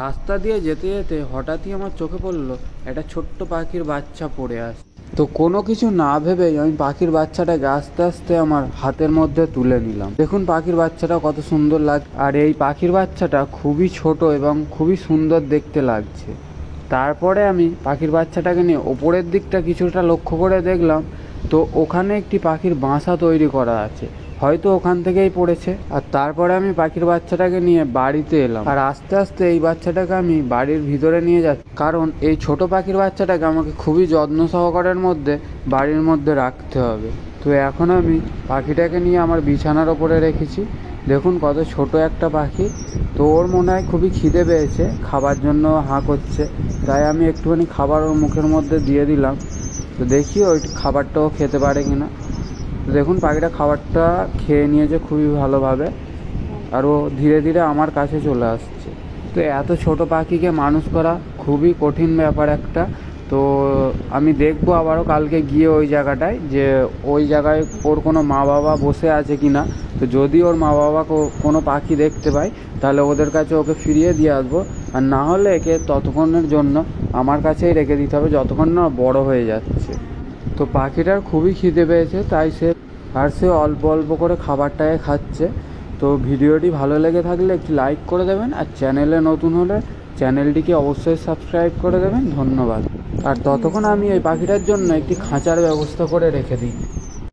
রাস্তা দিয়ে যেতে যেতে হঠাৎই আমার চোখে পড়লো একটা ছোট্ট পাখির বাচ্চা পড়ে আছে। তো কোনো কিছু না ভেবেই আমি পাখির বাচ্চাটাকে আস্তে আস্তে আমার হাতের মধ্যে তুলে নিলাম। দেখুন পাখির বাচ্চাটা কত সুন্দর লাগে, আর এই পাখির বাচ্চাটা খুবই ছোট এবং খুবই সুন্দর দেখতে লাগছে। তারপরে আমি পাখির বাচ্চাটাকে নিয়ে ওপরের দিকটা কিছুটা লক্ষ্য করে দেখলাম, তো ওখানে একটি পাখির বাসা তৈরি করা আছে, হয়তো ওখান থেকেই পড়েছে। আর তারপরে আমি পাখির বাচ্চাটাকে নিয়ে বাড়িতে এলাম, আর আস্তে আস্তে এই বাচ্চাটাকে আমি বাড়ির ভিতরে নিয়ে যাচ্ছি, কারণ এই ছোট পাখির বাচ্চাটাকে আমাকে খুবই যত্ন সহকারের মধ্যে বাড়ির মধ্যে রাখতে হবে। তো এখন আমি পাখিটাকে নিয়ে আমার বিছানার ওপরে রেখেছি। দেখুন কত ছোট একটা পাখি। তো ওর মনে হয় খুবই খিদে পেয়েছে, খাবার জন্য হাঁ করছে, তাই আমি একটুখানি খাবার ওর মুখের মধ্যে দিয়ে দিলাম। তো দেখি ওই খাবারটাও খেতে পারে কিনা। তো দেখুন পাখিটা খাবারটা খেয়ে নিয়েছে খুবই ভালোভাবে, আর ও ধীরে ধীরে আমার কাছে চলে আসছে। তো এত ছোট পাখিকে মানুষ করা খুবই কঠিন ব্যাপার একটা। তো আমি দেখবো আবারও কালকে গিয়ে ওই জায়গাটায়, যে ওই জায়গায় ওর কোনো মা বাবা বসে আছে কি না। তো যদি ওর মা বাবা কোনো পাখি দেখতে পাই, তাহলে ওদের কাছে ওকে ফিরিয়ে দিয়ে আসবো, আর না হলে একে ততক্ষণের জন্য আমার কাছেই রেখে দিতে হবে যতক্ষণ না বড় হয়ে যাচ্ছে। তো পাখিটার খুবই খিদে পেয়েছে, তাই সে অল্প অল্প করে খাবারটাকে খাচ্ছে। তো ভিডিওটি ভালো লেগে থাকলে একটি লাইক করে দেবেন, আর চ্যানেলে নতুন হলে চ্যানেলটিকে অবশ্যই সাবস্ক্রাইব করে দেবেন। ধন্যবাদ। আর ততক্ষণ আমি এই পাখিটার জন্য একটি খাঁচার ব্যবস্থা করে রেখে দিই।